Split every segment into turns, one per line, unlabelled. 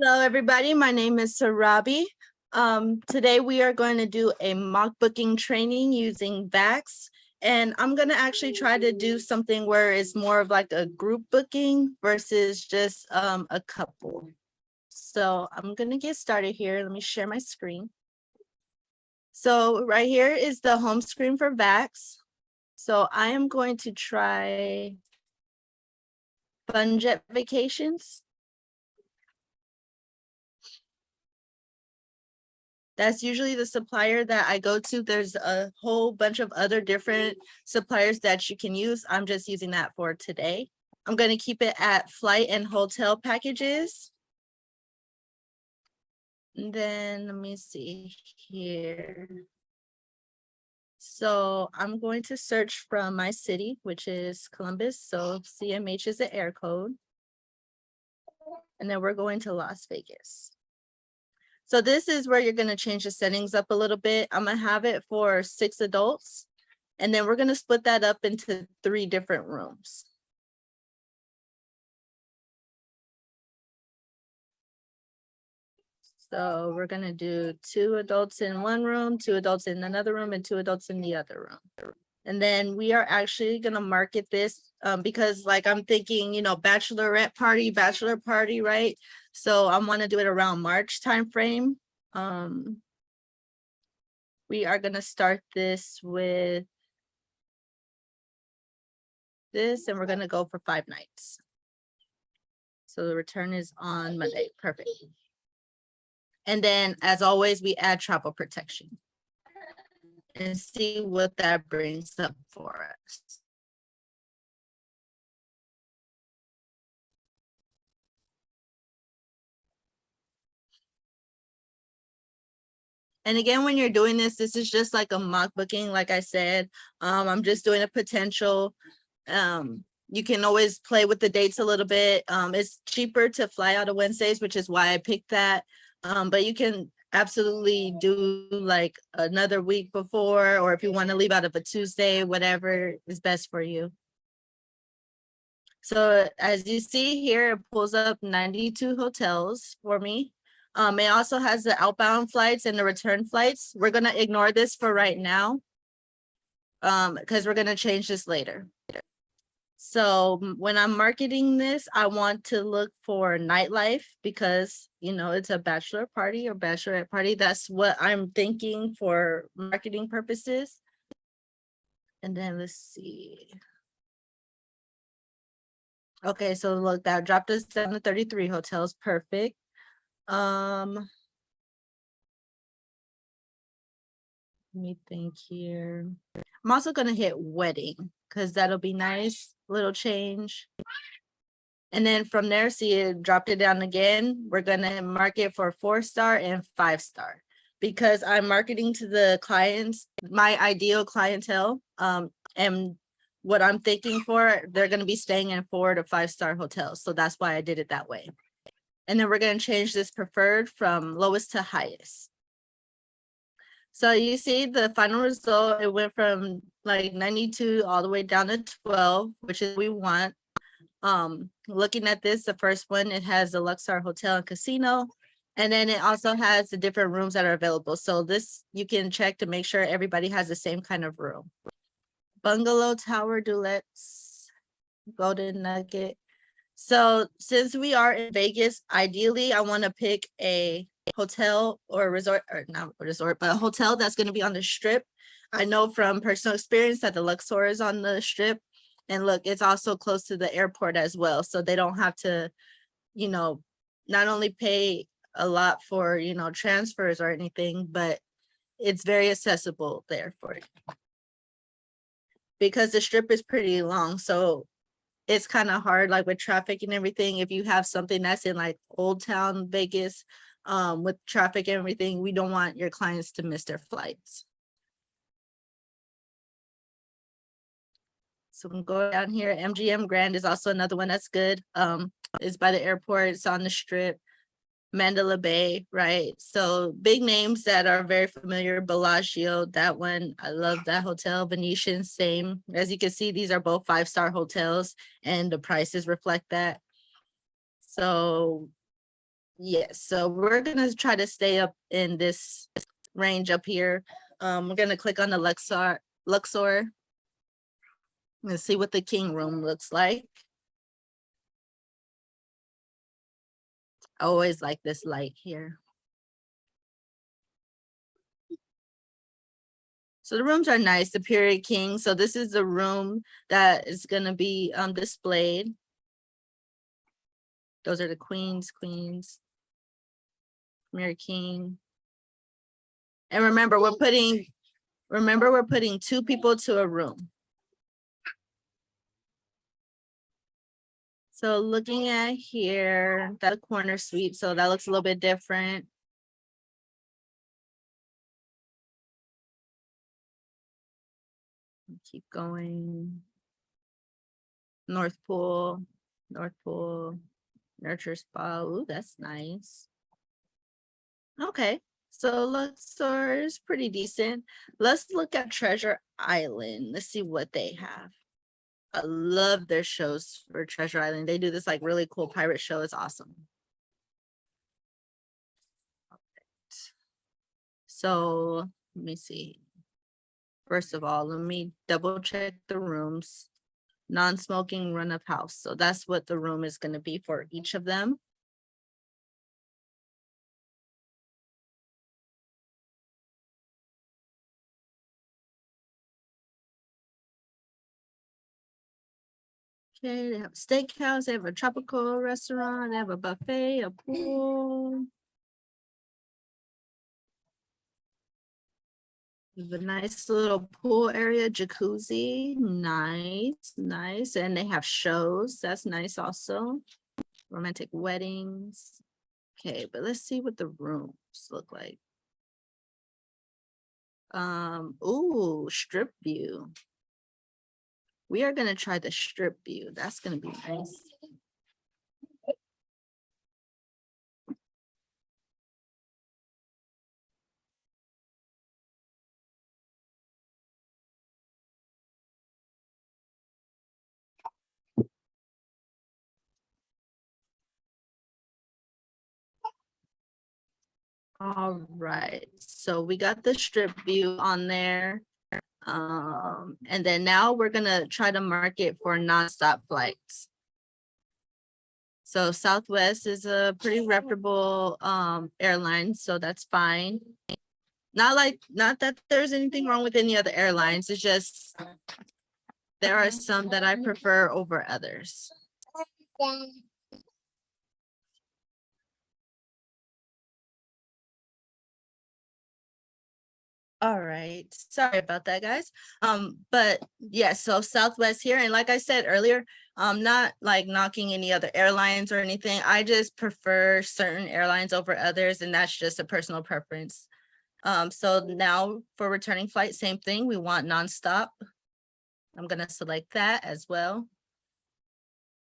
Hello, everybody. My name is Sarabi. Today we are going to do a mock booking training using Vax. And I'm going to actually try to do something where it's more of like a group booking versus just a couple. So I'm going to get started here. Let me share my screen. So right here is the home screen for Vax. So I am going to try Funjet Vacations. That's usually the supplier that I go to. There's a whole bunch of other different suppliers that you can use. I'm just using that for today. I'm going to keep it at flight and hotel packages. And then let me see here. So I'm going to search from my city, which is Columbus. So CMH is the air code. And then we're going to Las Vegas. So this is where you're going to change the settings up a little bit. I'm going to have it for 6 adults. And then we're going to split that up into 3 different rooms. So we're going to do 2 adults in one room, 2 adults in another room, and 2 adults in the other room. And then we are actually going to market this because like I'm thinking, you know, bachelor party, right? So I want to do it around March timeframe. We are going to start this with this, and we're going to go for 5 nights. So the return is on Monday. Perfect. And then as always, we add travel protection and see what that brings up for us. And again, when you're doing this is just like a mock booking. Like I said, I'm just doing a potential. You can always play with the dates a little bit. It's cheaper to fly out of Wednesdays, which is why I picked that. But you can absolutely do like another week before, or if you want to leave out of a Tuesday, whatever is best for you. So as you see here, it pulls up 92 hotels for me. It also has the outbound flights and the return flights. We're gonna ignore this for right now because we're gonna change this later. So when I'm marketing this, I want to look for nightlife because, you know, it's a bachelor party or bachelorette party. That's what I'm thinking for marketing purposes. And then let's see. Okay, so look, that dropped us down to 33 hotels. Perfect. Let me think here. I'm also gonna hit wedding because that'll be nice, little change. And then from there, see it dropped it down again. We're gonna mark it for 4-star and 5-star because I'm marketing to the clients, my ideal clientele. And what I'm thinking for, they're gonna be staying in 4 to 5-star hotels. So that's why I did it that way. And then we're gonna change this preferred from lowest to highest. So you see the final result, it went from like 92 all the way down to 12, which is what we want. Looking at this, the first one, it has the Luxor Hotel and Casino, and then it also has the different rooms that are available. So this you can check to make sure everybody has the same kind of room. Bungalow Tower Deluxe, Golden Nugget. So since we are in Vegas, ideally I want to pick a hotel or resort, or not resort, but a hotel that's going to be on the strip. I know from personal experience that the Luxor is on the strip. And look, it's also close to the airport as well. So they don't have to, you know, not only pay a lot for, you know, transfers or anything, but it's very accessible there for it. Because the strip is pretty long. So it's kind of hard, like with traffic and everything. If you have something that's in like Old Town Vegas, with traffic and everything, we don't want your clients to miss their flights. So we can go down here. MGM Grand is also another one that's good. It's by the airport, it's on the strip. Mandalay Bay, right? So big names that are very familiar. Bellagio, that one, I love that hotel. Venetian, same. As you can see, these are both 5-star hotels and the prices reflect that. So Yes, so we're gonna try to stay up in this range up here. We're gonna click on the Luxor and see what the king room looks like. I always like this light here. So the rooms are nice, the period king. So this is the room that is gonna be displayed. Those are the queens, Mary King. And remember, we're putting 2 people to a room. So looking at here, that corner suite, so that looks a little bit different. Keep going. North Pool, Nurture Spa. Ooh, that's nice. Okay, so Luxor is pretty decent. Let's look at Treasure Island. Let's see what they have. I love their shows for Treasure Island. They do this like really cool pirate show. It's awesome. So let me see. First of all, let me double check the rooms. Non-smoking run of house. So that's what the room is going to be for each of them. Okay, they have a steakhouse, they have a tropical restaurant, they have a buffet, a pool. The nice little pool area, jacuzzi, nice. And they have shows, that's nice also. Romantic weddings. Okay, but let's see what the rooms look like. Ooh, strip view. We are gonna try the strip view. That's gonna be nice. All right, so we got the strip view on there. And then now we're gonna try to market for nonstop flights. So Southwest is a pretty reputable airline, so that's fine. Not that there's anything wrong with any other airlines, it's just there are some that I prefer over others. All right, sorry about that, guys. But yeah, so Southwest here, and like I said earlier, not like knocking any other airlines or anything. I just prefer certain airlines over others, and that's just a personal preference. So now for returning flight, same thing. We want nonstop. I'm gonna select that as well.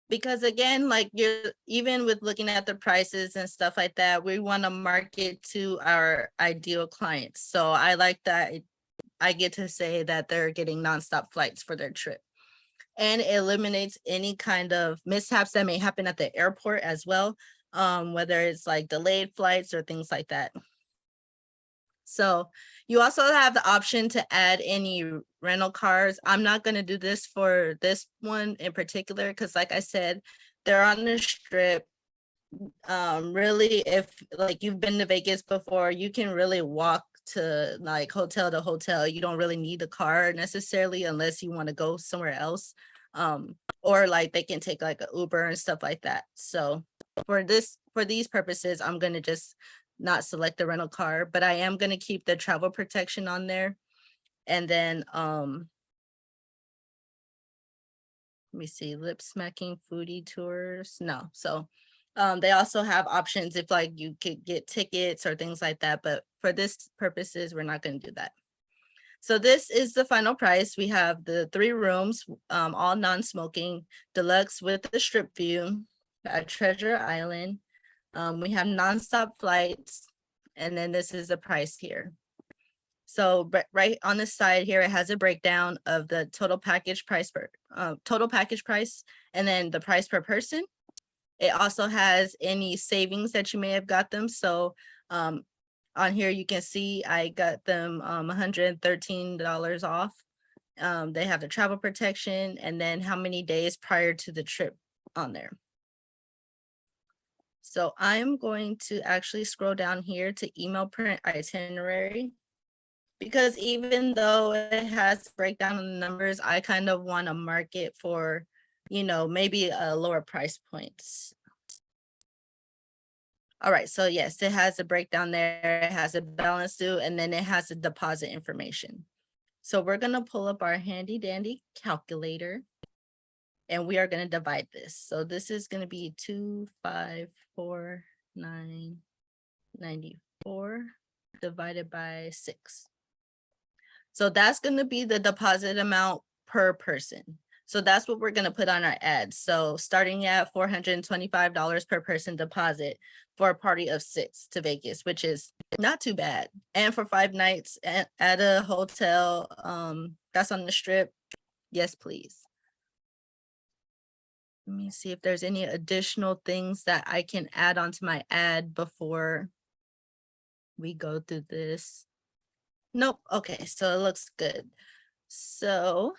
Because again, like you're even with looking at the prices and stuff like that, we want to market to our ideal clients. So I like that I get to say that they're getting nonstop flights for their trip. And it eliminates any kind of mishaps that may happen at the airport as well, whether it's like delayed flights or things like that. So you also have the option to add any rental cars. I'm not going to do this for this one in particular because like I said, they're on the strip. Really, if like you've been to Vegas before, you can really walk to like hotel to hotel. You don't really need a car necessarily unless you want to go somewhere else. Or like they can take like an Uber and stuff like that. So for these purposes, I'm going to just not select the rental car, but I am going to keep the travel protection on there. And then let me see, lip smacking foodie tours. No, so they also have options if like you could get tickets or things like that, but for this purposes, we're not going to do that. So this is the final price. We have the 3 rooms, all non-smoking, deluxe with the strip view at Treasure Island. We have nonstop flights, and then this is the price here. So right on the side here, it has a breakdown of the total package price and then the price per person. It also has any savings that you may have got them. So on here, you can see I got them $113 off. They have the travel protection and then how many days prior to the trip on there. So I'm going to actually scroll down here to email print itinerary, because even though it has breakdown in the numbers, I kind of want to market for, you know, maybe a lower price points. All right, so yes, it has a breakdown there, it has a balance due, and then it has a deposit information. So we're gonna pull up our handy dandy calculator and we are gonna divide this. So this is gonna be 2,549.94 divided by 6. So that's gonna be the deposit amount per person. So that's what we're gonna put on our ads. So starting at $425 per person deposit for a party of 6 to Vegas, which is not too bad. And for 5 nights at a hotel that's on the Strip, yes, please. Let me see if there's any additional things that I can add onto my ad before we go through this. Nope. Okay, so it looks good. So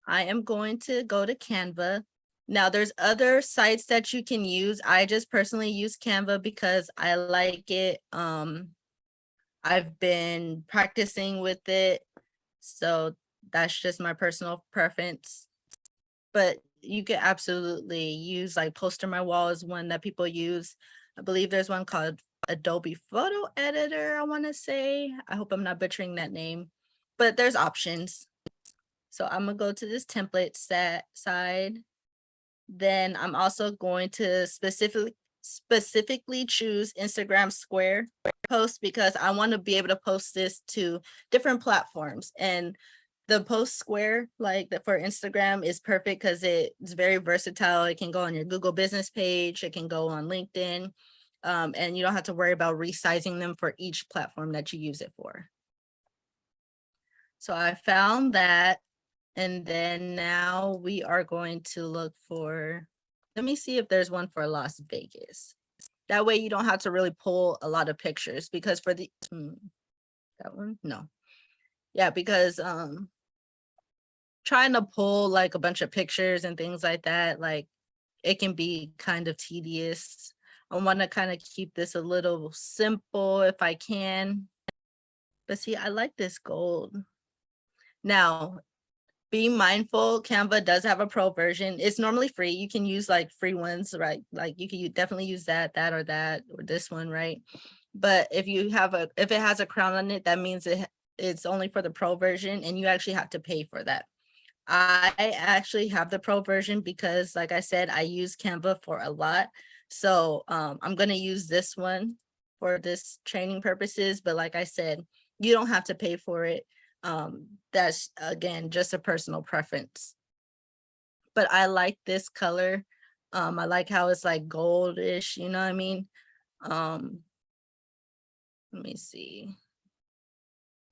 I am going to go to Canva. Now there's other sites that you can use. I just personally use Canva because I like it. I've been practicing with it, so that's just my personal preference. But you could absolutely use like Poster My Wall is one that people use. I believe there's one called Adobe Photo Editor, I want to say. I hope I'm not butchering that name, but there's options. So I'm gonna go to this template set side. Then I'm also going to specifically choose Instagram Square post because I want to be able to post this to different platforms. And the post square, like for Instagram, is perfect because it's very versatile. It can go on your Google business page, it can go on LinkedIn, and you don't have to worry about resizing them for each platform that you use it for. So I found that. And then now we are going to look for, let me see if there's one for Las Vegas. That way you don't have to really pull a lot of pictures because for the, that one, no. Yeah, because trying to pull like a bunch of pictures and things like that, like it can be kind of tedious. I want to kind of keep this a little simple if I can. But see, I like this gold. Now, be mindful, Canva does have a pro version. It's normally free. You can use like free ones, right? Like you can definitely use that or this one, right? But if it has a crown on it, that means it's only for the pro version and you actually have to pay for that. I actually have the pro version because like I said, I use Canva for a lot. So I'm gonna use this one for this training purposes. But like I said, you don't have to pay for it. That's again just a personal preference, but I like this color. I like how it's like goldish, you know what I mean? Let me see,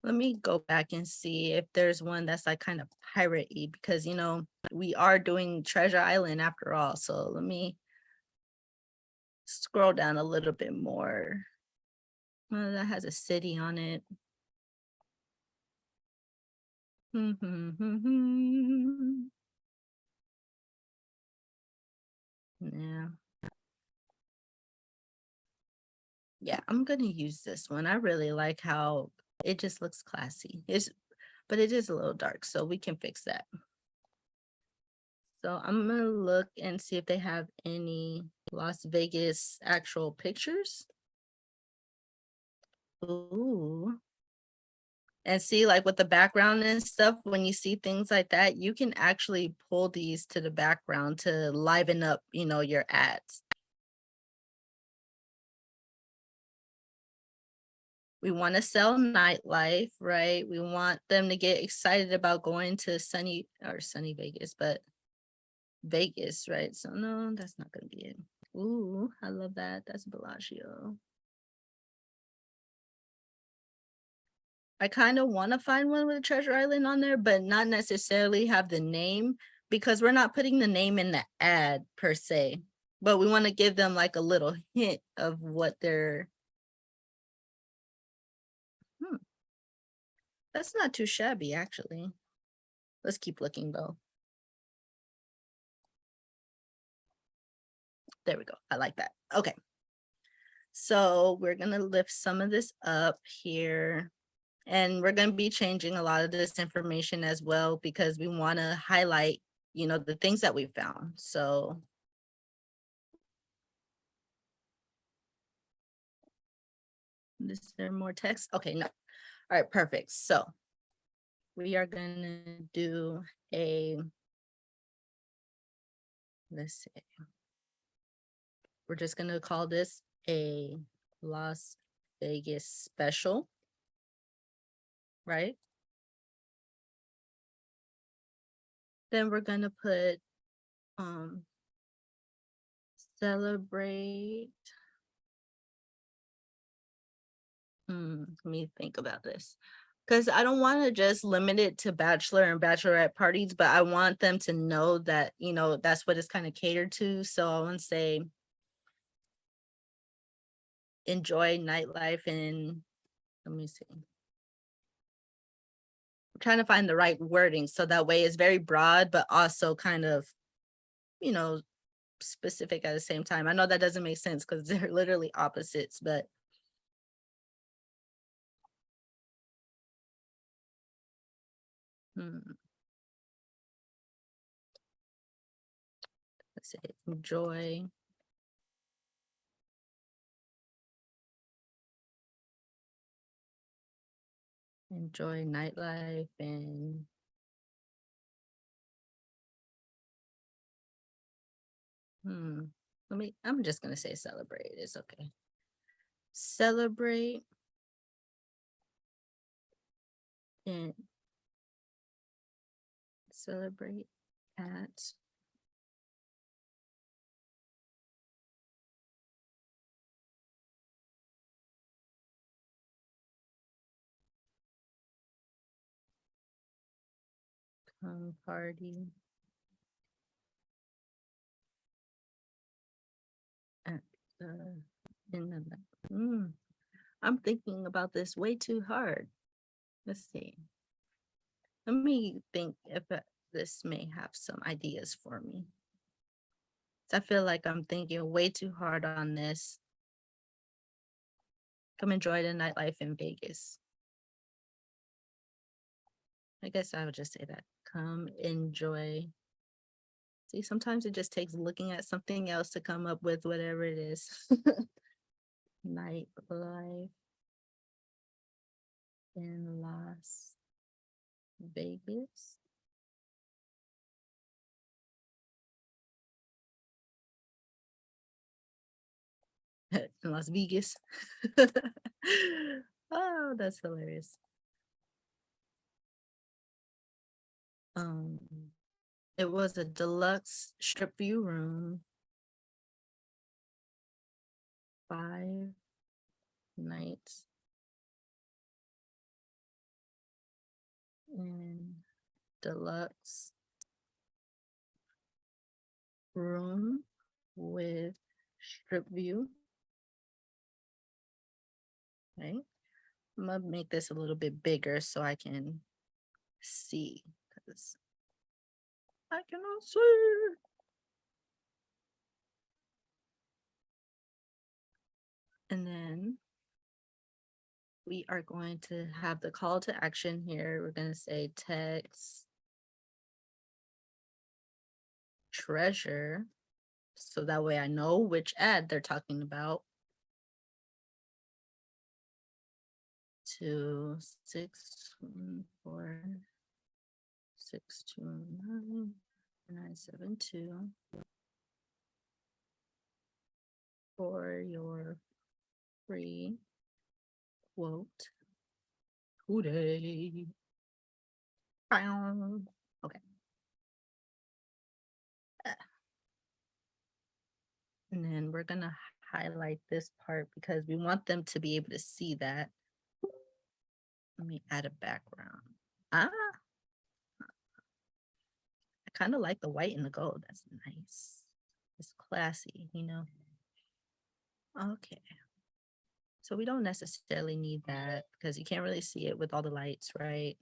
let me go back and see if there's one that's like kind of pirate-y, because you know we are doing Treasure Island after all. So let me scroll down a little bit more. That has a city on it. Yeah. Yeah, I'm gonna use this one. I really like how it just looks classy. But it is a little dark, so we can fix that. So I'm gonna look and see if they have any Las Vegas actual pictures. Ooh. And see, like with the background and stuff, when you see things like that, you can actually pull these to the background to liven up, you know, your ads. We want to sell nightlife, right? We want them to get excited about going to sunny Vegas, but Vegas, right? So no, that's not gonna be it. Ooh, I love that. That's Bellagio. I kind of want to find one with a Treasure Island on there, but not necessarily have the name, because we're not putting the name in the ad per se, but we want to give them like a little hint of what they're. That's not too shabby, actually. Let's keep looking though. There we go. I like that. Okay. So we're going to lift some of this up here. And we're going to be changing a lot of this information as well, because we want to highlight, the things that we found. So is there more text? Okay, no. All right, perfect. So we are going to do let's see. We're just going to call this a Las Vegas special, right? Then we're going to put celebrate. Let me think about this, because I don't want to just limit it to bachelor and bachelorette parties, but I want them to know that, that's what it's kind of catered to. So I want to say enjoy nightlife, and let me see. I'm trying to find the right wording so that way it's very broad, but also kind of, specific at the same time. I know that doesn't make sense because they're literally opposites, but let's say enjoy nightlife and I'm just gonna say celebrate. It's okay. Celebrate and celebrate at party at the in the I'm thinking about this way too hard. Let's see. Let me think if this may have some ideas for me. I feel like I'm thinking way too hard on this. Come enjoy the nightlife in Vegas. I guess I would just say that. Come enjoy. See, sometimes it just takes looking at something else to come up with whatever it is. Nightlife in Las Vegas. In Las Vegas. Oh, that's hilarious. It was a deluxe strip view room. 5 nights in deluxe room with strip view. Okay. I'm gonna make this a little bit bigger so I can see, because I cannot see. And then we are going to have the call to action here. We're going to say text treasure, so that way I know which ad they're talking about, to 614-629-972 for your free quote today. Okay. And then we're gonna highlight this part because we want them to be able to see that. Let me add a background. I kind of like the white and the gold. That's nice. It's classy, you know. Okay. So we don't necessarily need that because you can't really see it with all the lights, right?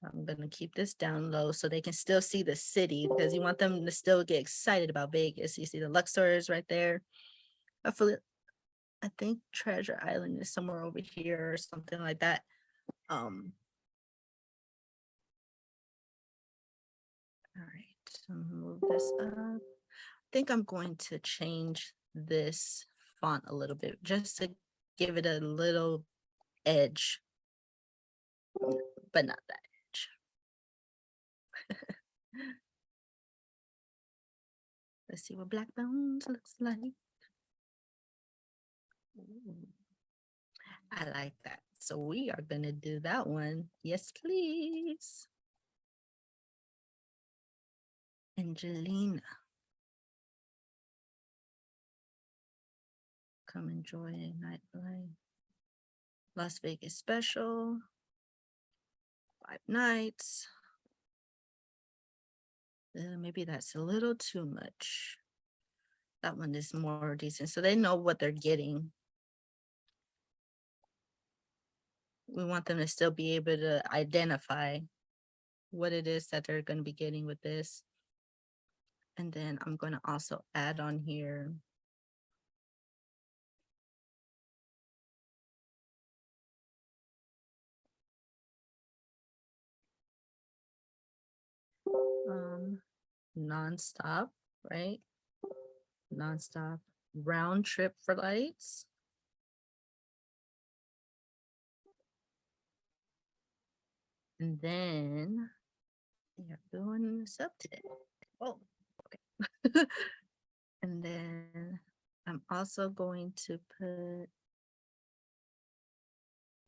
I'm gonna keep this down low so they can still see the city because you want them to still get excited about Vegas. You see the Luxor is right there. I think Treasure Island is somewhere over here or something like that. All right, so move this up. I think I'm going to change this font a little bit just to give it a little edge, but not that edge. Let's see what Black Bones looks like. Ooh, I like that. So we are going to do that one. Yes, please. Angelina. Come enjoy a nightlife. Las Vegas special. 5 nights. Maybe that's a little too much. That one is more decent. So they know what they're getting. We want them to still be able to identify what it is that they're going to be getting with this. And then I'm going to also add on here nonstop, right? Nonstop round trip for lights. And then you're doing this up today. Oh, okay. And then I'm also going to put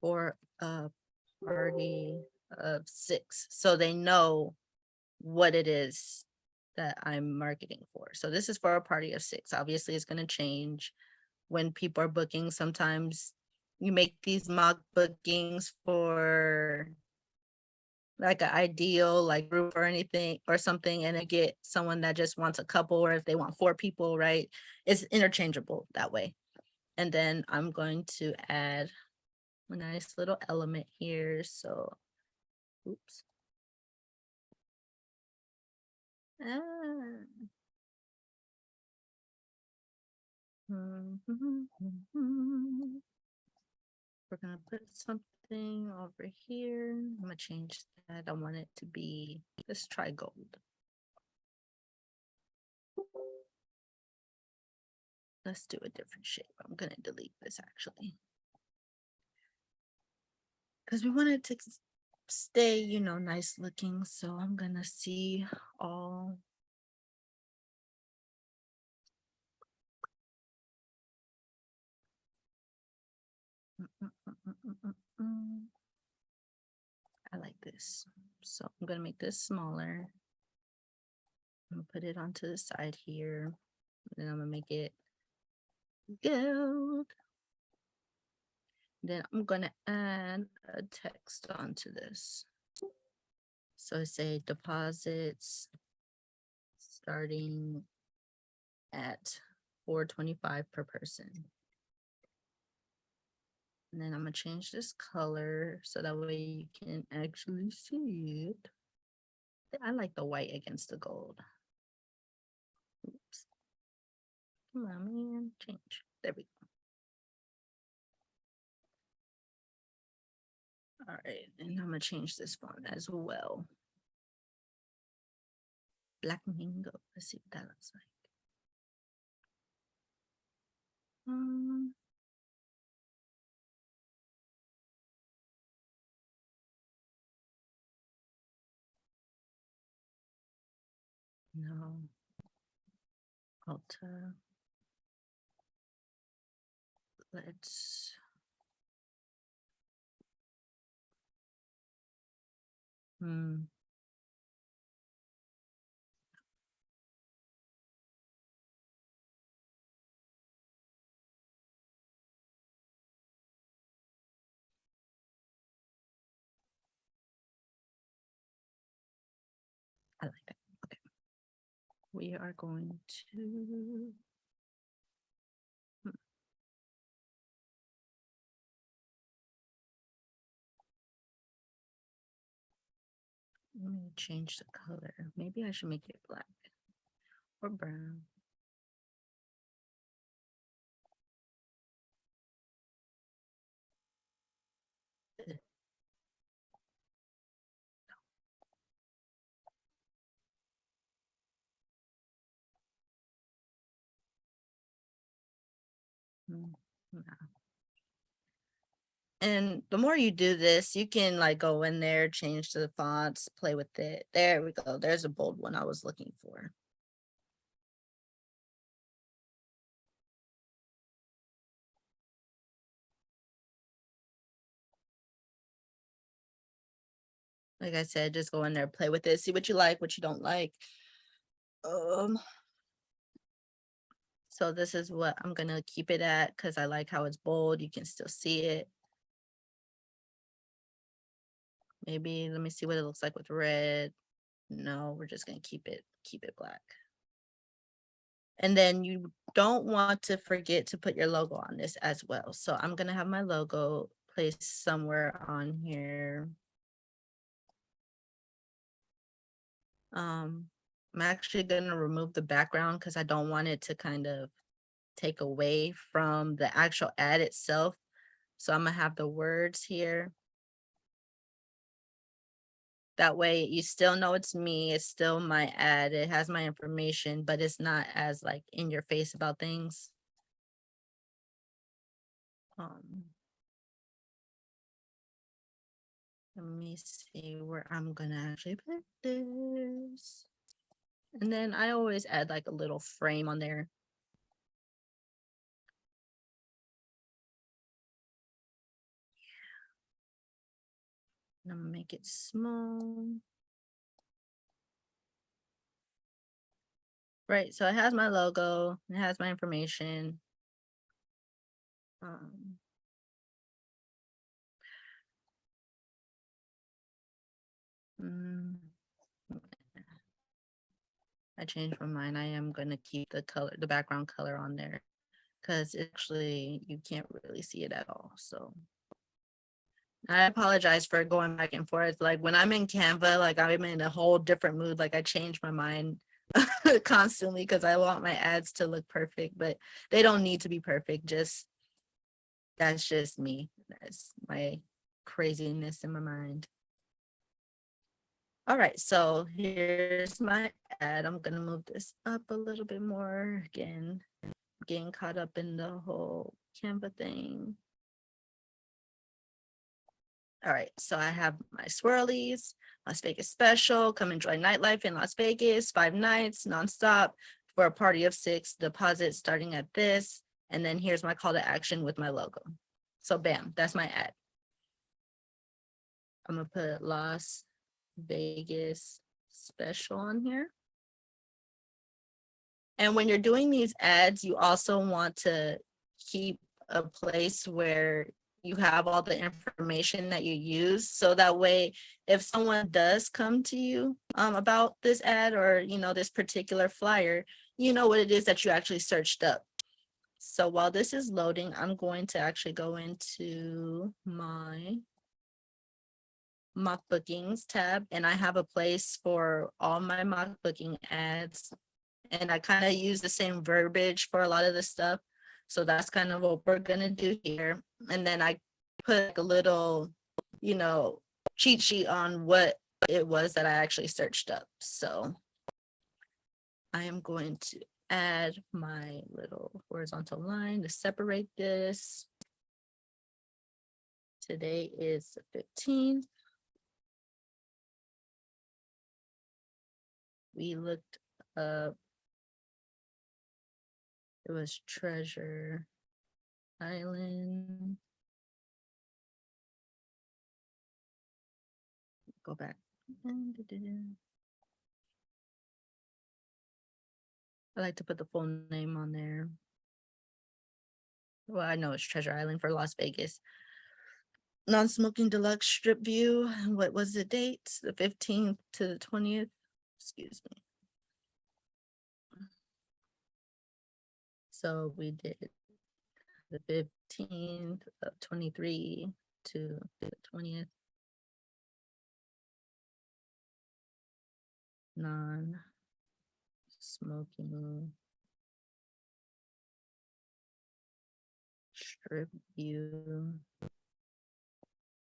for a party of 6 so they know what it is that I'm marketing for. So this is for a party of 6. Obviously, it's going to change when people are booking. Sometimes you make these mock bookings for like an ideal like group or anything or something, and they get someone that just wants a couple, or if they want 4 people, right? It's interchangeable that way. And then I'm going to add a nice little element here. So, oops. Ah. We're gonna put something over here. I'm gonna change that. I want it to be, let's try gold. Let's do a different shape. I'm gonna delete this actually. Because we want it to stay, you know, nice looking. So I'm gonna see all. I like this. So I'm gonna make this smaller. I'm gonna put it onto the side here. Then I'm gonna make it gold. Then I'm gonna add a text onto this. So I say deposits starting at $425 per person. And then I'm gonna change this color so that way you can actually see it. I like the white against the gold. Oops. Come on, man. Change. There we go. All right, and I'm gonna change this font as well. Black Mango. Let's see what that looks like. No. Alta. Let's. I like that. Okay. We are going to. Let me change the color. Maybe I should make it black or brown. No. And the more you do this, you can like go in there, change the fonts, play with it. There we go. There's a bold one I was looking for. Like I said, just go in there, play with it, see what you like, what you don't like. So this is what I'm gonna keep it at because I like how it's bold. You can still see it. Maybe let me see what it looks like with red. No, we're just gonna keep it black. And then you don't want to forget to put your logo on this as well. So I'm gonna have my logo placed somewhere on here. I'm actually gonna remove the background because I don't want it to kind of take away from the actual ad itself. So I'm gonna have the words here. That way you still know it's me, it's still my ad, it has my information, but it's not as like in your face about things. Let me see where I'm gonna actually put this. And then I always add like a little frame on there. I'm gonna make it small. Right, so it has my logo, it has my information. I changed my mind. I am gonna keep the color, the background color on there because actually you can't really see it at all. So I apologize for going back and forth. Like when I'm in Canva, like I'm in a whole different mood. Like I change my mind constantly because I want my ads to look perfect, but they don't need to be perfect. Just that's just me. That's my craziness in my mind. All right, so here's my ad. I'm gonna move this up a little bit more again, getting caught up in the whole Canva thing. All right, so I have my swirlies, Las Vegas special, come enjoy nightlife in Las Vegas, 5 nights, nonstop for a party of 6, deposit starting at this. And then here's my call to action with my logo. So bam, that's my ad. I'm gonna put Las Vegas special on here. And when you're doing these ads, you also want to keep a place where you have all the information that you use. So that way, if someone does come to you about this ad or, you know, this particular flyer, you know what it is that you actually searched up. So while this is loading, I'm going to actually go into my mock bookings tab, and I have a place for all my mock booking ads. And I kind of use the same verbiage for a lot of the stuff. So that's kind of what we're gonna do here. And then I put like a little, you know, cheat sheet on what it was that I actually searched up. So I am going to add my little horizontal line to separate this. Today is the 15th. We looked up, it was Treasure Island. Go back. I like to put the full name on there. Well, I know it's Treasure Island for Las Vegas. Non-smoking deluxe strip view. What was the date? The 15th to the 20th. Excuse me. So we did the 15th of 23 to the 20th. Non-smoking strip view.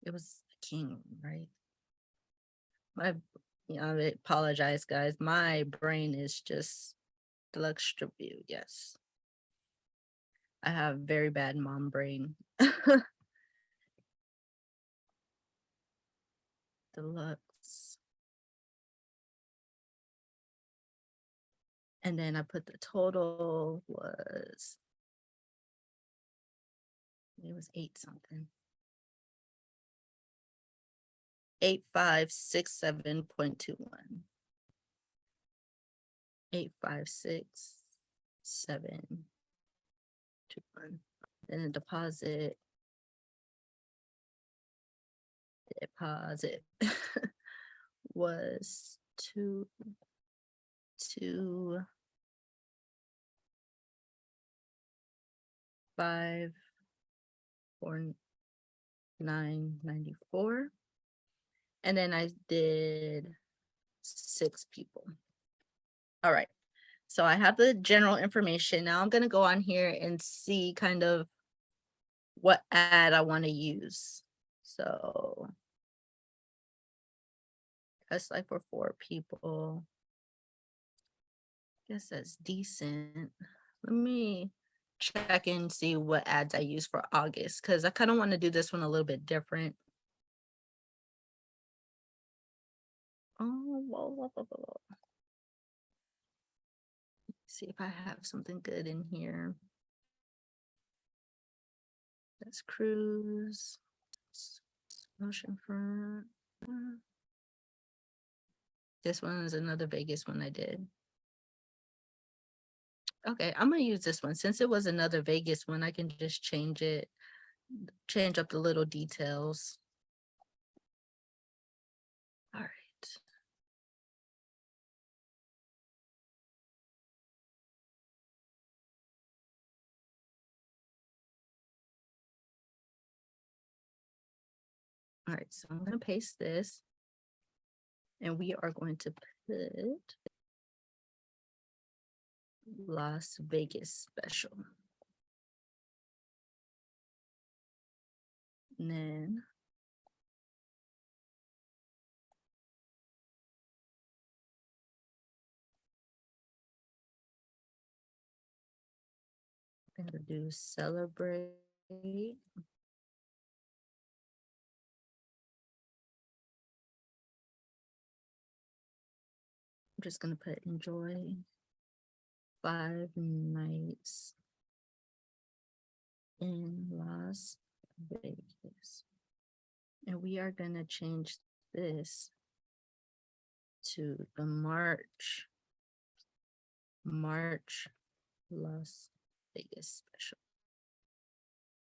It was King, right? I apologize, guys. My brain is just deluxe strip view. Yes. I have very bad mom brain. Deluxe. And then I put the total was, it was 8 something. 8567.21. 856721. Then the deposit was 2254994. And then I did 6 people. All right. So I have the general information. Now I'm going to go on here and see kind of what ad I want to use. So that's like for 4 people. I guess that's decent. Let me check and see what ads I use for August, because I kind of want to do this one a little bit different. Oh, whoa. See if I have something good in here. That's cruise, oceanfront. This one is another Vegas one I did. Okay, I'm gonna use this one. Since it was another Vegas one, I can just change it, change up the little details. All right. All right, so I'm gonna paste this. And we are going to put Las Vegas special. And then I'm gonna do celebrate. I'm just gonna put enjoy 5 nights in Las Vegas. And we are gonna change this to the March Las Vegas special.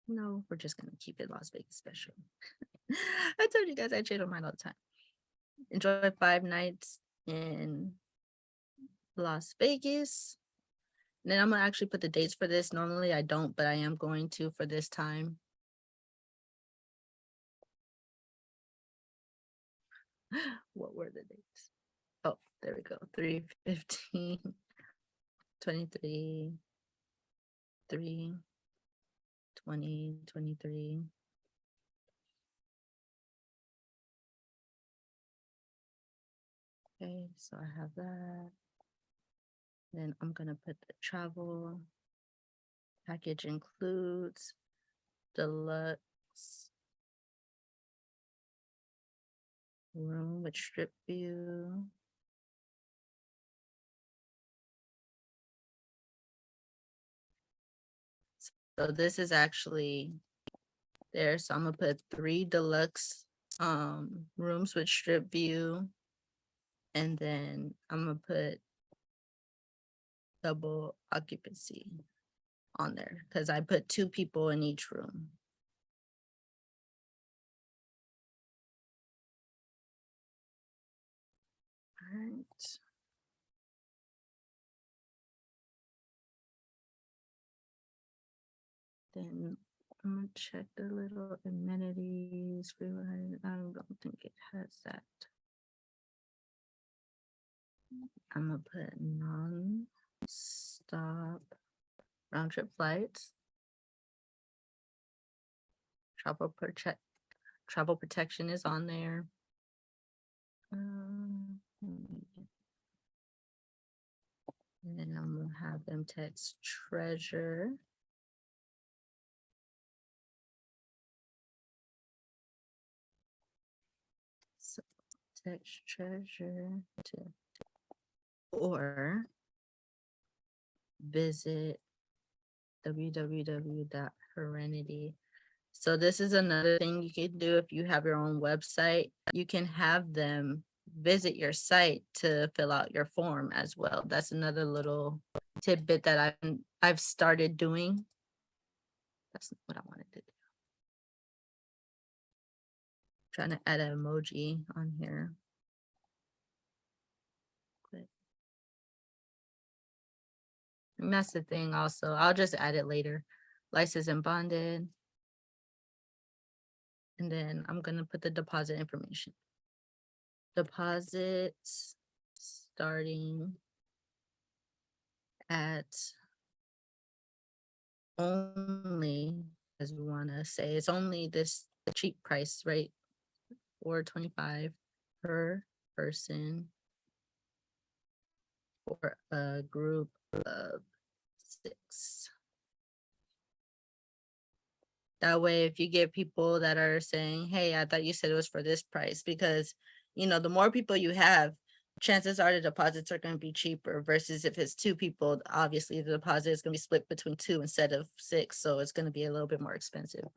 No, we're just gonna keep it Las Vegas special. I told you guys I change my mind all the time. Enjoy 5 nights in Las Vegas. And then I'm gonna actually put the dates for this. Normally I don't, but I am going to for this time. What were the dates? Oh, there we go. 3/15, 23, 3/20/23. Okay, so I have that. Then I'm gonna put the travel package includes deluxe room with strip view. So this is actually there. So I'm gonna put 3 deluxe rooms with strip view. And then I'm gonna put double occupancy on there because I put 2 people in each room. All right. Then I'm gonna check the little amenities. I don't think it has that. I'm gonna put non-stop round trip flights. Travel protection is on there. And then I'm gonna have them text treasure. So text treasure to or visit www.herenity. So this is another thing you can do if you have your own website. You can have them visit your site to fill out your form as well. That's another little tidbit that I've started doing. That's what I wanted to do. Trying to add an emoji on here. And that's the thing also. I'll just add it later. Licensed and bonded. And then I'm going to put the deposit information. Deposits starting at only, as we want to say, it's only this cheap price, right? $425 per person for a group of 6. That way, if you get people that are saying, hey, I thought you said it was for this price, because, the more people you have, chances are the deposits are going to be cheaper versus if it's 2 people, obviously the deposit is going to be split between 2 instead of 6. So it's going to be a little bit more expensive.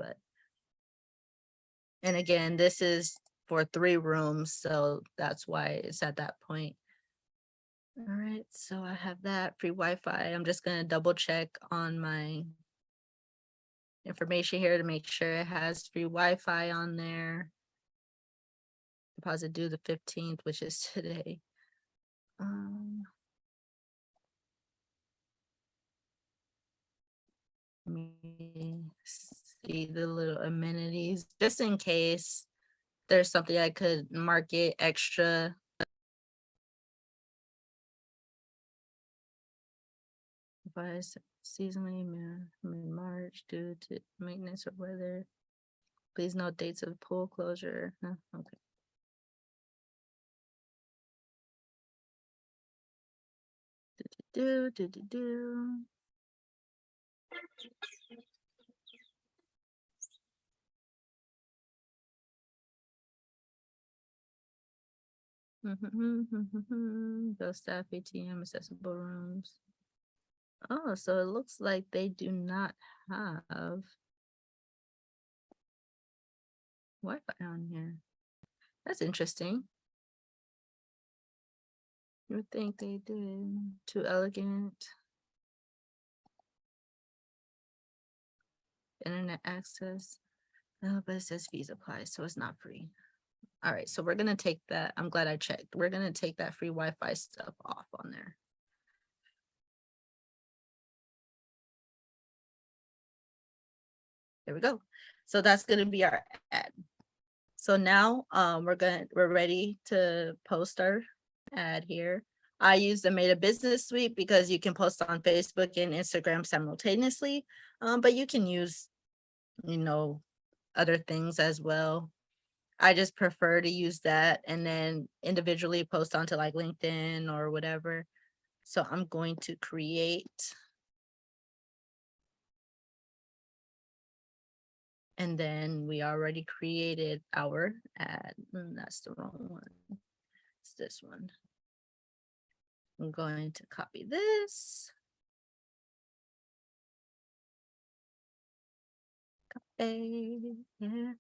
And again, this is for 3 rooms. So that's why it's at that point. All right. So I have that free Wi-Fi. I'm just going to double check on my information here to make sure it has free Wi-Fi on there. Deposit due the 15th, which is today. Let me see the little amenities just in case there's something I could market extra. Advice seasonally mid-March due to maintenance or weather. Please note dates of pool closure. No, okay. Do. Those staff ATM accessible rooms. Oh, so it looks like they do not have Wi-Fi on here. That's interesting. You would think they did. Too elegant. Internet access. But it says fees apply, so it's not free. All right, so we're gonna take that. I'm glad I checked. We're gonna take that free Wi-Fi stuff off on there. There we go. So that's gonna be our ad. So now we're ready to post our ad here. I use the Meta Business Suite because you can post on Facebook and Instagram simultaneously, but you can use, other things as well. I just prefer to use that and then individually post onto like LinkedIn or whatever. So I'm going to create. And then we already created our ad. That's the wrong one. It's this one. I'm going to copy this. Copy. Yes.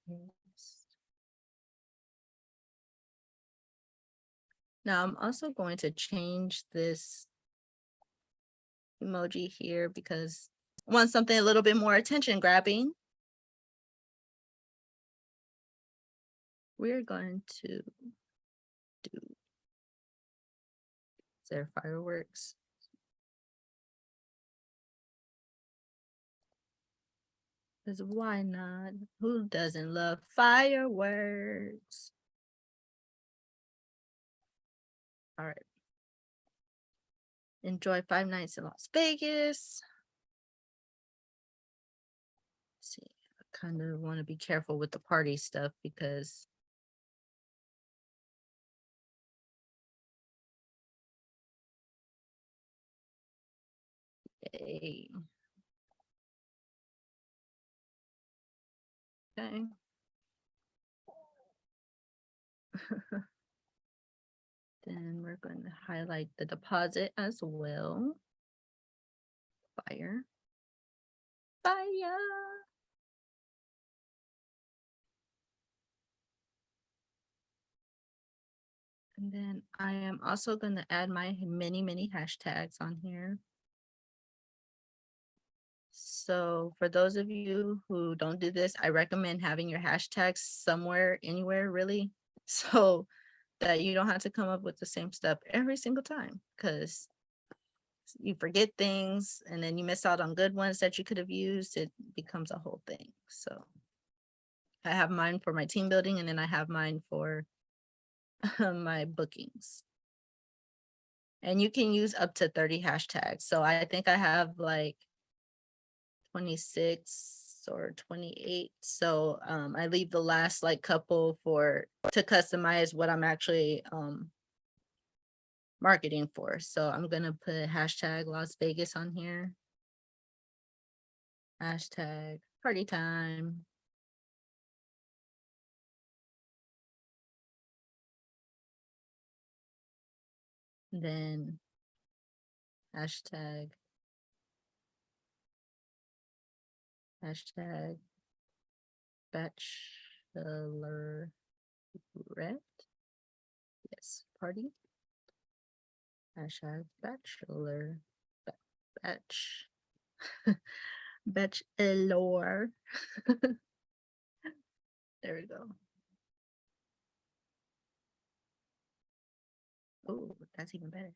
Now I'm also going to change this emoji here because I want something a little bit more attention grabbing. We're going to do, is there fireworks? Because why not? Who doesn't love fireworks? All right. Enjoy 5 nights in Las Vegas. Let's see, I kind of want to be careful with the party stuff because yay. Okay. Then we're going to highlight the deposit as well. Fire. Fire. And then I am also going to add my many hashtags on here. So for those of you who don't do this, I recommend having your hashtags somewhere, anywhere really. So that you don't have to come up with the same stuff every single time because you forget things and then you miss out on good ones that you could have used. It becomes a whole thing. So I have mine for my team building and then I have mine for my bookings. And you can use up to 30 hashtags. So I think I have like 26 or 28. So I leave the last like couple to customize what I'm actually marketing for. So I'm gonna put hashtag Las Vegas on here. Hashtag party time. Then hashtag bachelorette. Yes, party. Hashtag bachelor. Batch. Bachelor. There we go. Oh, that's even better.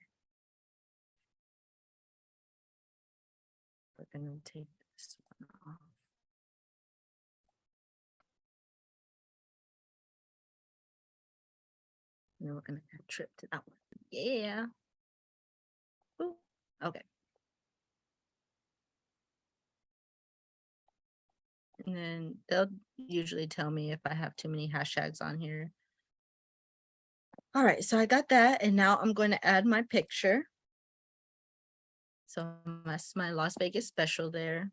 We're gonna take this one off. And then we're gonna add trip to that one. Yeah. Ooh, okay. And then they'll usually tell me if I have too many hashtags on here. All right, so I got that. And now I'm going to add my picture. So that's my Las Vegas special there.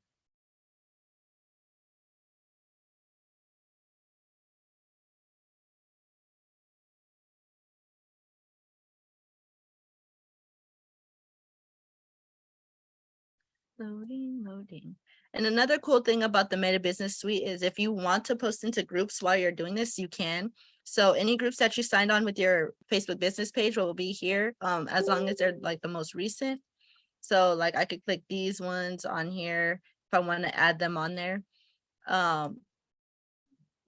Loading. And another cool thing about the Meta Business Suite is if you want to post into groups while you're doing this, you can. So any groups that you signed on with your Facebook business page will be here, as long as they're like the most recent. So like I could click these ones on here if I want to add them on there.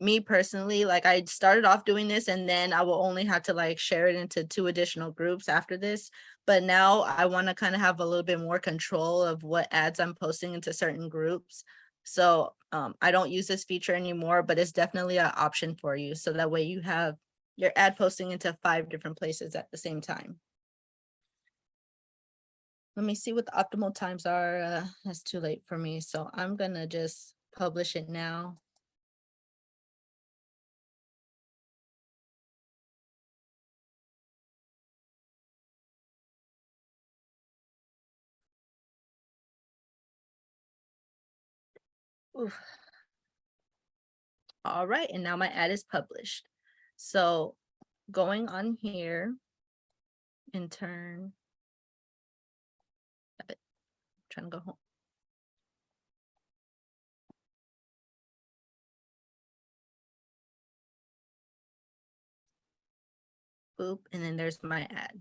Me personally, like I started off doing this and then I will only have to like share it into 2 additional groups after this. But now I want to kind of have a little bit more control of what ads I'm posting into certain groups. So I don't use this feature anymore, but it's definitely an option for you. So that way you have your ad posting into 5 different places at the same time. Let me see what the optimal times are. That's too late for me. So I'm gonna just publish it now. Oof. All right, and now my ad is published. So going on here, intern, trying to go home. Boop, and then there's my ad.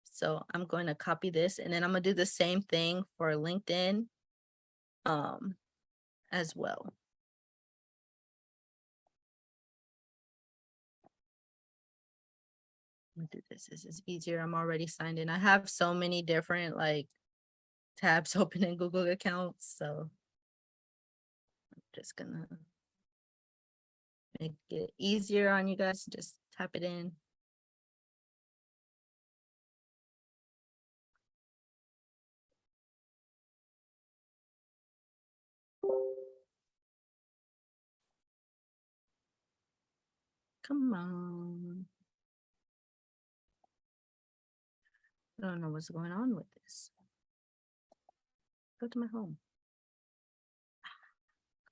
So I'm going to copy this and then I'm gonna do the same thing for LinkedIn as well. Do this. This is easier. I'm already signed in. I have so many different like tabs open in Google accounts. So Just gonna make it easier on you guys. Just type it in. Come on. I don't know what's going on with this. Go to my home.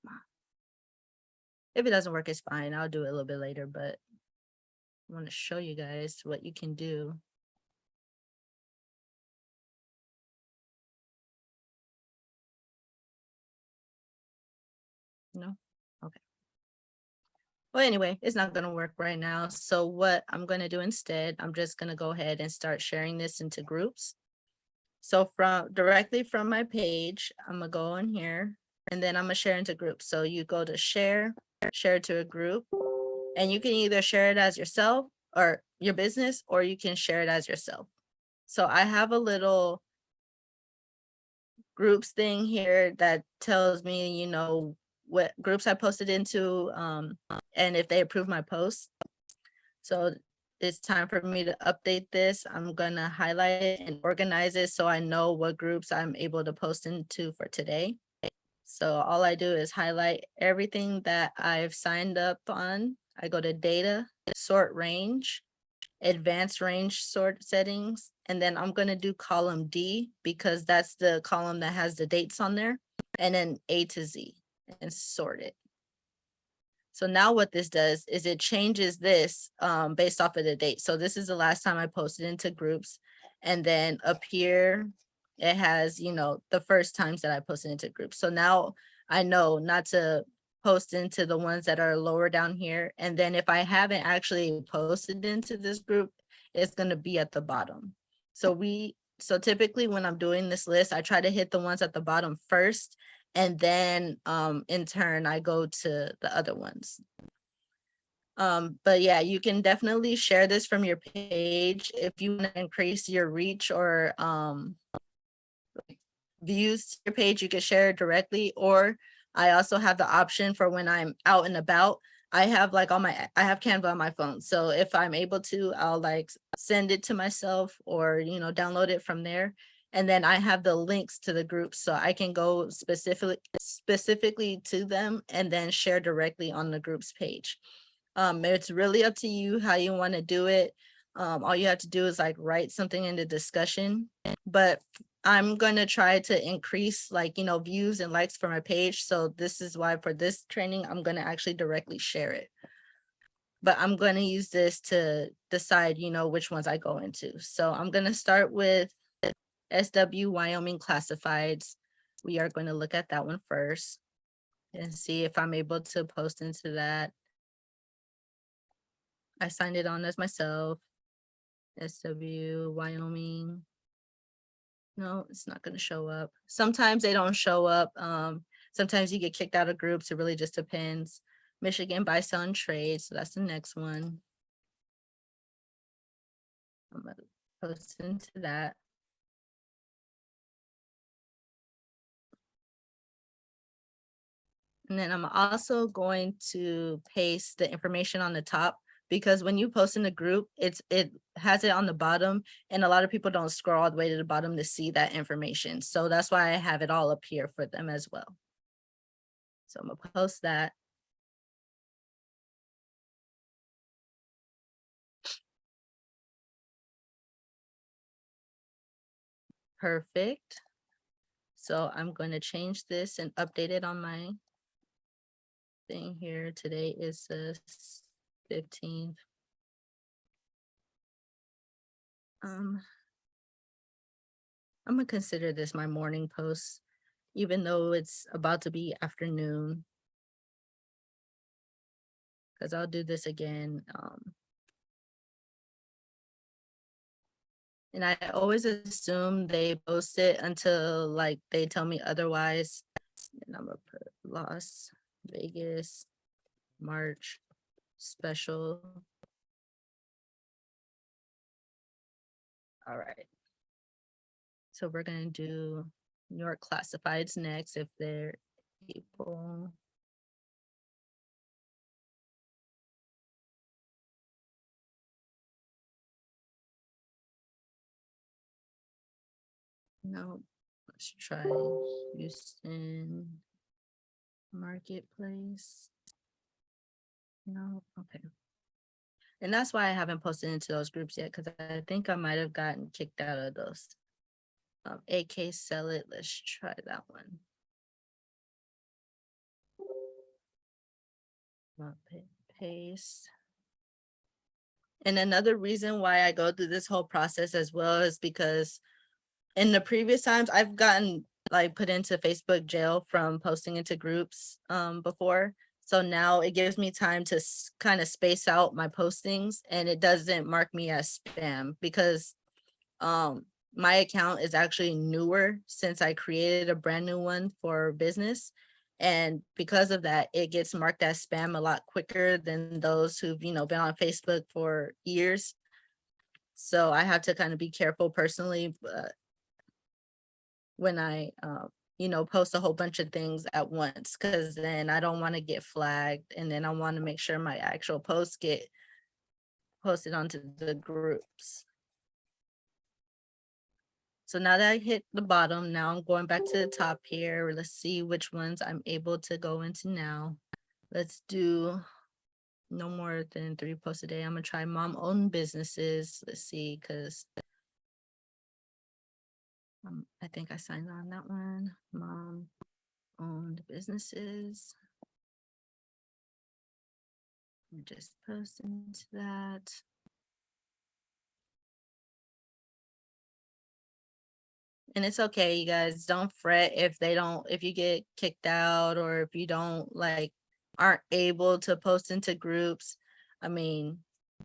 Come on. If it doesn't work, it's fine. I'll do it a little bit later, but I want to show you guys what you can do. No? Okay. Well, anyway, it's not going to work right now. So what I'm going to do instead, I'm just going to go ahead and start sharing this into groups. So directly from my page, I'm gonna go in here and then I'm gonna share into groups. So you go to share to a group, and you can either share it as yourself or your business, or you can share it as yourself. So I have a little groups thing here that tells me, you know, what groups I posted into, and if they approve my post. So it's time for me to update this. I'm gonna highlight it and organize it so I know what groups I'm able to post into for today. So all I do is highlight everything that I've signed up on. I go to data, sort range, advanced range sort settings, and then I'm gonna do column D because that's the column that has the dates on there, and then A to Z and sort it. So now what this does is it changes this based off of the date. So this is the last time I posted into groups. And then up here, it has, you know, the first times that I posted into groups. So now I know not to post into the ones that are lower down here. And then if I haven't actually posted into this group, it's going to be at the bottom. So typically when I'm doing this list, I try to hit the ones at the bottom first, and then in turn I go to the other ones. But yeah, you can definitely share this from your page if you want to increase your reach or views to your page. You can share it directly, or I also have the option for when I'm out and about. I have like I have Canva on my phone, so if I'm able to, I'll like send it to myself or, you know, download it from there. And then I have the links to the groups, so I can go specifically to them and then share directly on the group's page. It's really up to you how you want to do it. All you have to do is like write something in the discussion, but I'm going to try to increase, like, you know, views and likes for my page. So this is why for this training, I'm going to actually directly share it. But I'm going to use this to decide, you know, which ones I go into. So I'm going to start with SW Wyoming Classifieds. We are going to look at that one first and see if I'm able to post into that. I signed it on as myself. SW Wyoming. No, it's not going to show up. Sometimes they don't show up. Sometimes you get kicked out of groups. It really just depends. Michigan Buy, Sell, and Trade. So that's the next one. I'm going to post into that. And then I'm also going to paste the information on the top, because when you post in the group, it has it on the bottom, and a lot of people don't scroll all the way to the bottom to see that information. So that's why I have it all up here for them as well. So I'm gonna post that. Perfect. So I'm going to change this and update it on my thing here. Today is the 15th. I'm gonna consider this my morning post, even though it's about to be afternoon, because I'll do this again. And I always assume they post it until like they tell me otherwise. And I'm gonna put Las Vegas March special. All right. So we're gonna do New York Classifieds next if they're able. No, let's try Houston Marketplace. No, okay. And that's why I haven't posted into those groups yet, because I think I might have gotten kicked out of those. AK Sell It, let's try that one. Paste. And another reason why I go through this whole process as well is because in the previous times I've gotten like put into Facebook jail from posting into groups before. So now it gives me time to kind of space out my postings, and it doesn't mark me as spam because my account is actually newer since I created a brand new one for business. And because of that, it gets marked as spam a lot quicker than those who've, been on Facebook for years. So I have to kind of be careful personally when I, post a whole bunch of things at once, because then I don't want to get flagged. And then I want to make sure my actual posts get posted onto the groups. So now that I hit the bottom, now I'm going back to the top here. Let's see which ones I'm able to go into now. Let's do no more than 3 posts a day. I'm gonna try mom-owned businesses. Let's see, because I think I signed on that one. Mom-owned businesses. Just post into that. And it's okay, you guys, don't fret if you get kicked out, or if you don't aren't able to post into groups. I mean,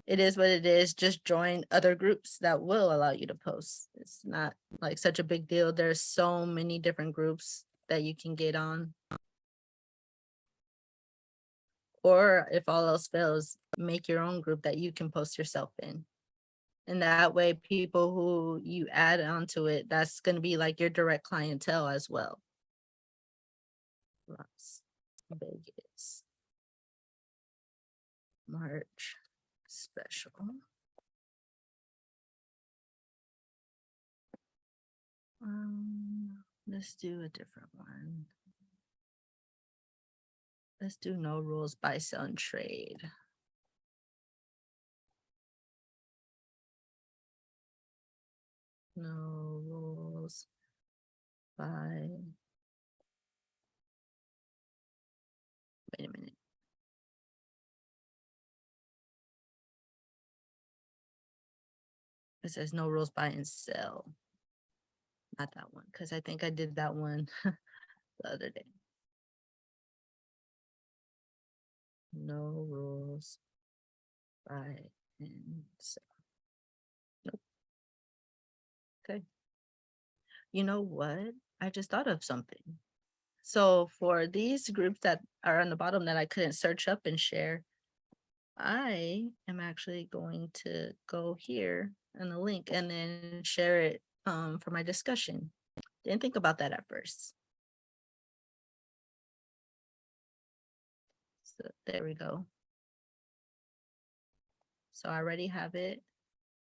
it is what it is. Just join other groups that will allow you to post. It's not like such a big deal. There's so many different groups that you can get on. Or if all else fails, make your own group that you can post yourself in. And that way, people who you add onto it, that's going to be like your direct clientele as well. Las Vegas March special. Let's do a different one. Let's do no rules, buy, sell, and trade. No rules, buy. Wait a minute. It says no rules, buy and sell. Not that one, because I think I did that one the other day. No rules, buy and sell. Nope. Okay. You know what? I just thought of something. So for these groups that are on the bottom that I couldn't search up and share, I am actually going to go here in the link and then share it for my discussion. Didn't think about that at first. So there we go. So I already have it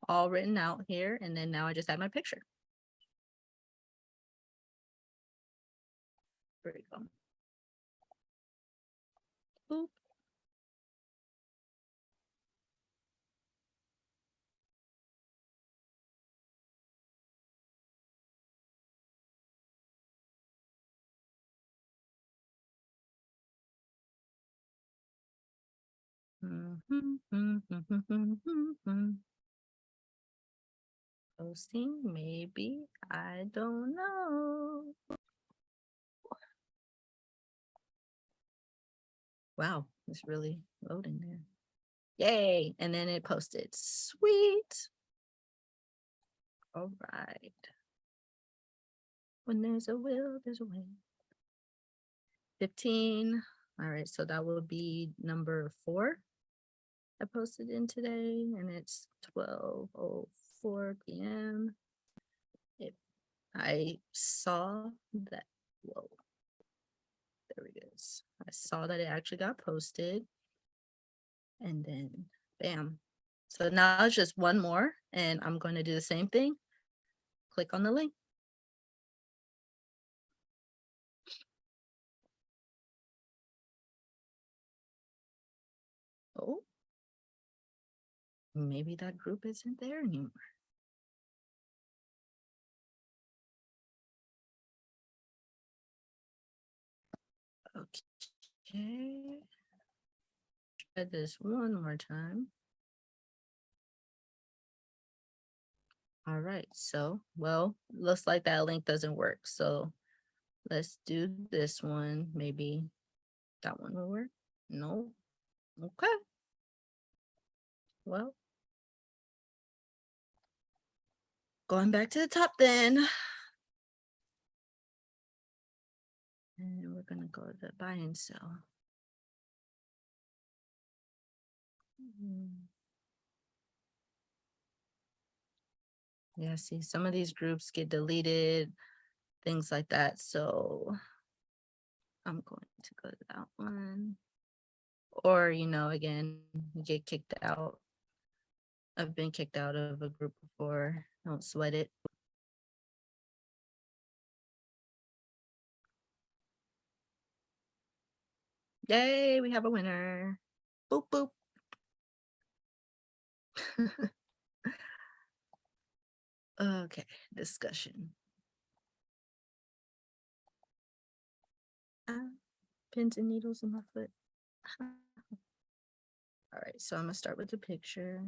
all written out here, and then now I just add my picture. There we go. Boop. Posting, maybe, I don't know. Wow, it's really loading there. Yay, and then it posted. Sweet. All right. When there's a will, there's a way. 15. All right, so that will be number 4. I posted in today, and it's 12:04 p.m. I saw that. Whoa. There it is. I saw that it actually got posted. And then bam. So now it's just one more, and I'm going to do the same thing. Click on the link. Maybe that group isn't there anymore. Okay. Try this one more time. All right, so, well, looks like that link doesn't work. So let's do this one. Maybe that one will work. No. Okay. Well, going back to the top then. And we're gonna go to the buy and sell. Yeah, see, some of these groups get deleted, things like that. So I'm going to go to that one. Or, again, you get kicked out. I've been kicked out of a group before. Don't sweat it. Yay, we have a winner. Boop, boop. Okay, discussion. Pins and needles in my foot. All right, so I'm gonna start with the picture.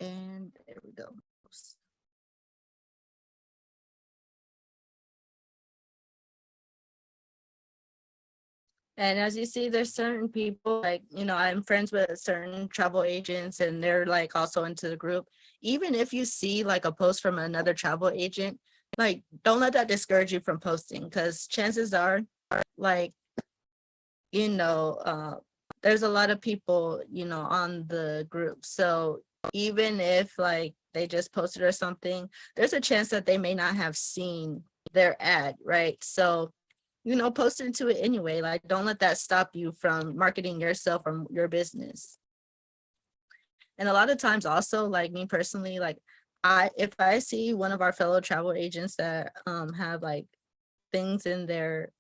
And there we go. And as you see, there's certain people like, I'm friends with certain travel agents and they're like also into the group. Even if you see like a post from another travel agent, like don't let that discourage you from posting because chances are like, there's a lot of people, on the group. So even if like they just posted or something, there's a chance that they may not have seen their ad, right? So post into it anyway. Like, don't let that stop you from marketing yourself or your business. And a lot of times also, like me personally, like if I see one of our fellow travel agents that have like things in their,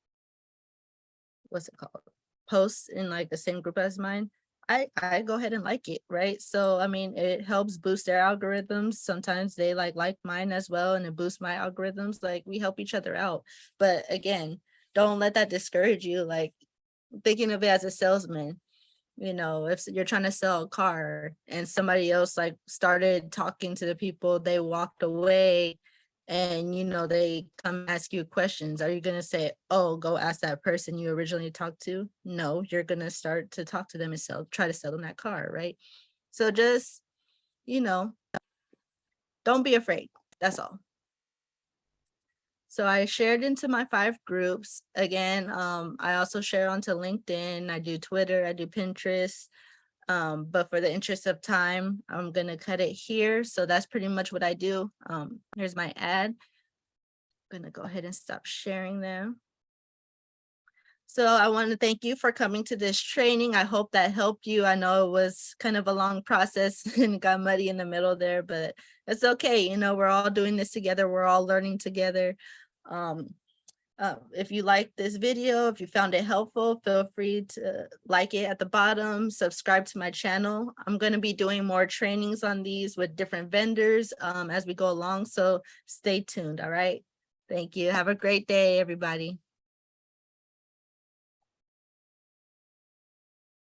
what's it called? Posts in like the same group as mine, I go ahead and like it, right? So I mean, it helps boost their algorithms. Sometimes they like mine as well, and it boosts my algorithms. Like we help each other out. But again, don't let that discourage you. Like thinking of it as a salesman, if you're trying to sell a car and somebody else like started talking to the people, they walked away and they come ask you questions, are you going to say, oh, go ask that person you originally talked to? No, you're going to start to talk to them and try to sell them that car, right? So just, don't be afraid. That's all. So I shared into my 5 groups. Again, I also share onto LinkedIn. I do Twitter, I do Pinterest. But for the interest of time, I'm gonna cut it here. So that's pretty much what I do. Here's my ad. I'm gonna go ahead and stop sharing them. So I want to thank you for coming to this training. I hope that helped you. I know it was kind of a long process and got muddy in the middle there, but it's okay. We're all doing this together. We're all learning together. If you like this video, if you found it helpful, feel free to like it at the bottom, subscribe to my channel. I'm going to be doing more trainings on these with different vendors as we go along. So stay tuned. All right. Thank you. Have a great day, everybody.